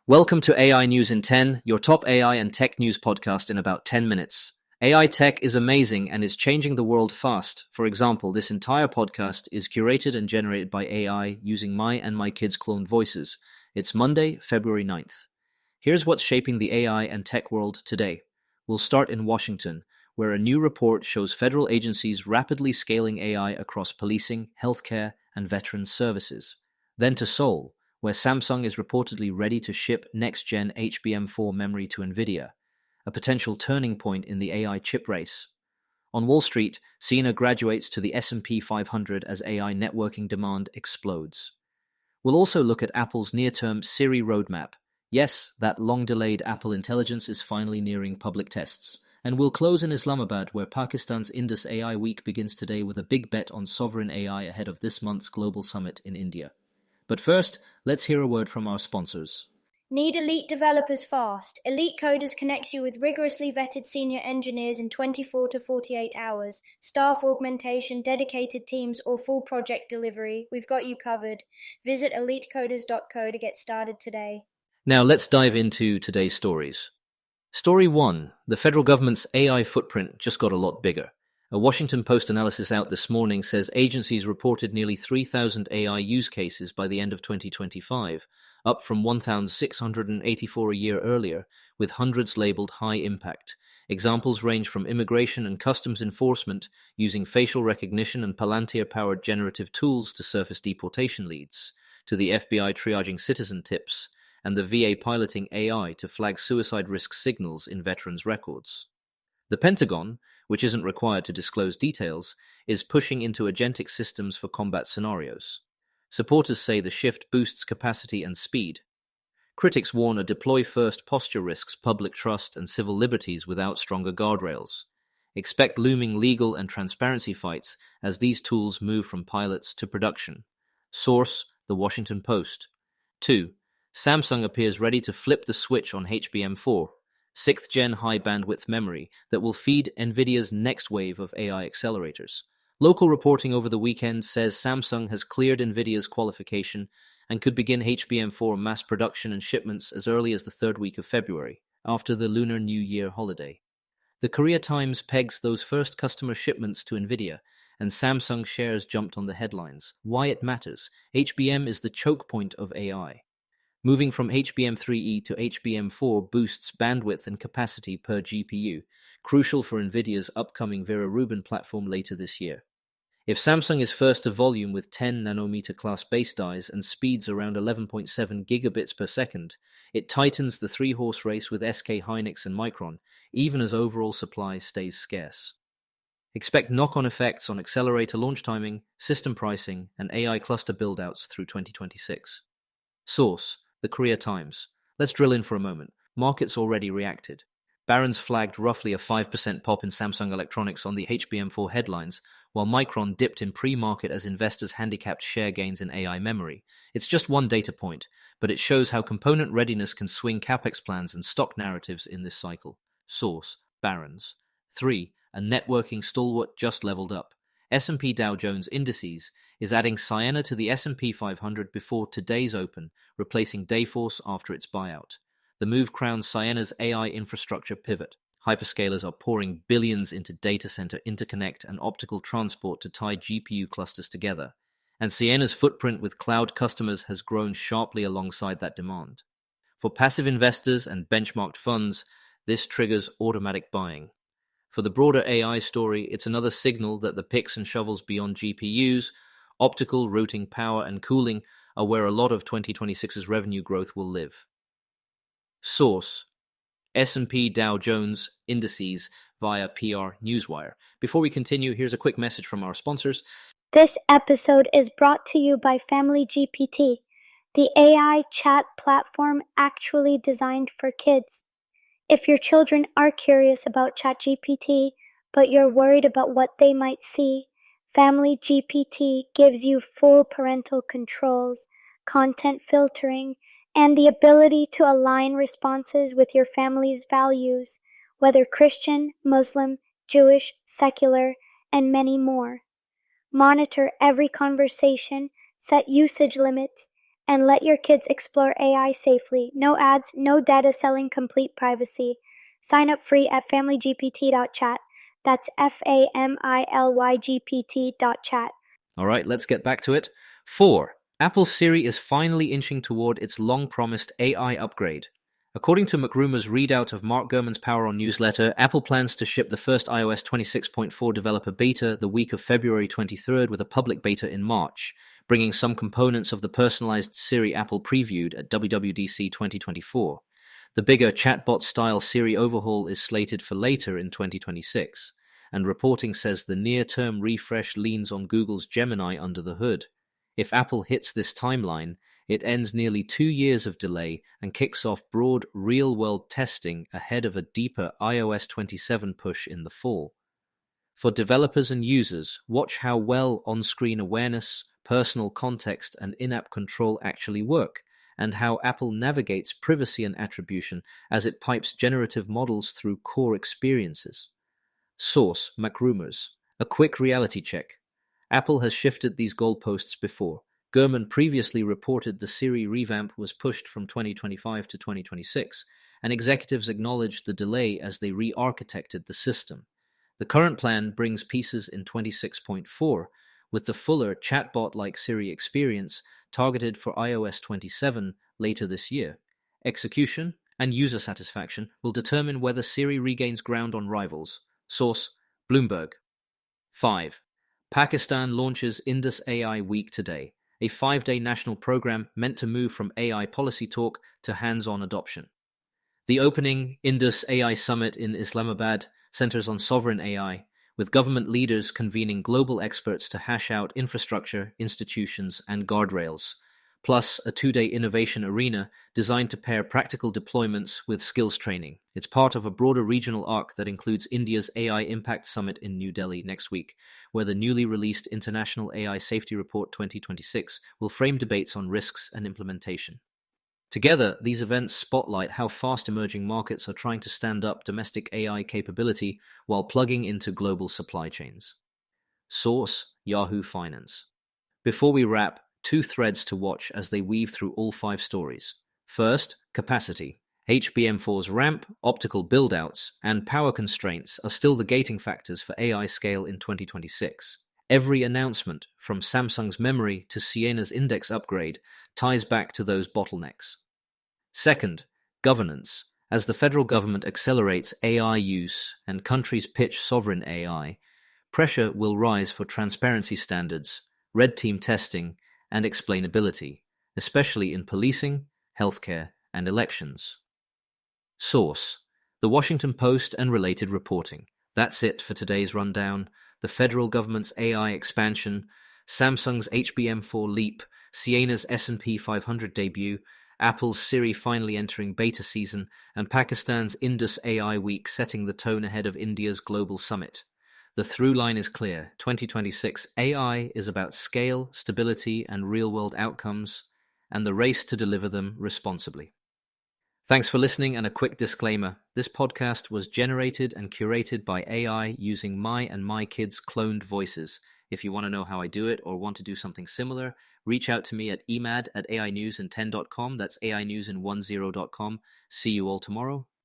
Welcome to AI News in 10, your top AI and tech news podcast in about 10 minutes. AI tech is amazing and is changing the world fast. For example, this entire podcast is curated and generated by AI using my and my kids' cloned voices. It's Monday, February 9th. Here's what's shaping the AI and tech world today. We'll start in Washington, where a new report shows federal agencies rapidly scaling AI across policing, healthcare, and veterans services. Then to Seoul, where Samsung is reportedly ready to ship next-gen HBM4 memory to Nvidia, a potential turning point in the AI chip race. On Wall Street, Ciena graduates to the S&P 500 as AI networking demand explodes. We'll also look at Apple's near-term Siri roadmap. Yes, that long-delayed Apple Intelligence is finally nearing public tests. And we'll close in Islamabad, where Pakistan's Indus AI Week begins today with a big bet on sovereign AI ahead of this month's global summit in India. But first, let's hear a word from our sponsors. Need elite developers fast? Elite Coders connects you with rigorously vetted senior engineers in 24 to 48 hours. Staff augmentation, dedicated teams, or full project delivery, we've got you covered. Visit elitecoders.co to get started today. Now let's dive into today's stories. Story 1. The federal government's AI footprint just got a lot bigger. A Washington Post analysis out this morning says agencies reported nearly 3,000 AI use cases by the end of 2025, up from 1,684 a year earlier, with hundreds labeled high impact. Examples range from immigration and customs enforcement using facial recognition and Palantir-powered generative tools to surface deportation leads, to the FBI triaging citizen tips, and the VA piloting AI to flag suicide risk signals in veterans' records. The Pentagon, which isn't required to disclose details, is pushing into agentic systems for combat scenarios. Supporters say the shift boosts capacity and speed. Critics warn a deploy-first posture risks public trust and civil liberties without stronger guardrails. Expect looming legal and transparency fights as these tools move from pilots to production. Source: The Washington Post. 2. Samsung appears ready to flip the switch on HBM4. 6th-gen high-bandwidth memory that will feed Nvidia's next wave of AI accelerators. Local reporting over the weekend says Samsung has cleared Nvidia's qualification and could begin HBM4 mass production and shipments as early as the third week of February, after the Lunar New Year holiday. The Korea Times pegs those first customer shipments to Nvidia, and Samsung shares jumped on the headlines. Why it matters. HBM is the choke point of AI. Moving from HBM3E to HBM4 boosts bandwidth and capacity per GPU, crucial for Nvidia's upcoming Vera Rubin platform later this year. If Samsung is first to volume with 10 nanometer class base dies and speeds around 11.7 gigabits per second, it tightens the three-horse race with SK Hynix and Micron, even as overall supply stays scarce. Expect knock-on effects on accelerator launch timing, system pricing, and AI cluster build-outs through 2026. Source: The Korea Times. Let's drill in for a moment. Markets already reacted. Barron's flagged roughly a 5% pop in Samsung Electronics on the HBM4 headlines, while Micron dipped in pre-market as investors handicapped share gains in AI memory. It's just one data point, but it shows how component readiness can swing capex plans and stock narratives in this cycle. Source: Barron's. 3. A networking stalwart just leveled up. S&P Dow Jones Indices is adding Ciena to the S&P 500 before today's open, replacing Dayforce after its buyout. The move crowns Ciena's AI infrastructure pivot. Hyperscalers are pouring billions into data center interconnect and optical transport to tie GPU clusters together, and Ciena's footprint with cloud customers has grown sharply alongside that demand. For passive investors and benchmarked funds, this triggers automatic buying. For the broader AI story, it's another signal that the picks and shovels beyond GPUs, optical, routing, power, and cooling are where a lot of 2026's revenue growth will live. Source: S&P Dow Jones Indices via PR Newswire. Before we continue, here's a quick message from our sponsors. This episode is brought to you by Family GPT, the AI chat platform actually designed for kids. If your children are curious about ChatGPT, but you're worried about what they might see, Family GPT gives you full parental controls, content filtering, and the ability to align responses with your family's values, whether Christian, Muslim, Jewish, secular, and many more. Monitor every conversation, set usage limits, And let your kids explore AI safely. No ads, no data selling, complete privacy. Sign up free at familygpt.chat. That's FAMILYGPT.chat. All right, let's get back to it. 4. Apple's Siri is finally inching toward its long-promised AI upgrade. According to McRumor's readout of Mark Gurman's Power On newsletter, Apple plans to ship the first iOS 26.4 developer beta the week of February 23rd with a public beta in March, bringing some components of the personalized Siri Apple previewed at WWDC 2024. The bigger chatbot-style Siri overhaul is slated for later in 2026, and reporting says the near-term refresh leans on Google's Gemini under the hood. If Apple hits this timeline, it ends nearly 2 years of delay and kicks off broad real-world testing ahead of a deeper iOS 27 push in the fall. For developers and users, watch how well on-screen awareness, personal context, and in-app control actually work, and how Apple navigates privacy and attribution as it pipes generative models through core experiences. Source: MacRumors. A quick reality check. Apple has shifted these goalposts before. Gurman previously reported the Siri revamp was pushed from 2025 to 2026, and executives acknowledged the delay as they re-architected the system. The current plan brings pieces in 26.4, with the fuller chatbot-like Siri experience targeted for iOS 27 later this year. Execution and user satisfaction will determine whether Siri regains ground on rivals. Source: Bloomberg. 5. Pakistan launches Indus AI Week today, a 5-day national program meant to move from AI policy talk to hands-on adoption. The opening Indus AI Summit in Islamabad centers on sovereign AI, with government leaders convening global experts to hash out infrastructure, institutions, and guardrails, plus a 2-day innovation arena designed to pair practical deployments with skills training. It's part of a broader regional arc that includes India's AI Impact Summit in New Delhi next week, where the newly released International AI Safety Report 2026 will frame debates on risks and implementation. Together, these events spotlight how fast emerging markets are trying to stand up domestic AI capability while plugging into global supply chains. Source: Yahoo Finance. Before we wrap, 2 threads to watch as they weave through all 5 stories. First, capacity. HBM4's ramp, optical build-outs, and power constraints are still the gating factors for AI scale in 2026. Every announcement, from Samsung's memory to Ciena's index upgrade, ties back to those bottlenecks. Second, governance. As the federal government accelerates AI use and countries pitch sovereign AI, pressure will rise for transparency standards, red team testing, and explainability, especially in policing, healthcare, and elections. Source: The Washington Post and related reporting. That's it for today's rundown. The federal government's AI expansion, Samsung's HBM4 leap, Ciena's S&P 500 debut, Apple's Siri finally entering beta season, and Pakistan's Indus AI Week setting the tone ahead of India's global summit. The through line is clear. 2026 AI is about scale, stability, and real-world outcomes, and the race to deliver them responsibly. Thanks for listening, and a quick disclaimer. This podcast was generated and curated by AI using my and my kids' cloned voices. If you want to know how I do it or want to do something similar, reach out to me at emad@ainewsin10.com. That's ainewsin10.com. See you all tomorrow.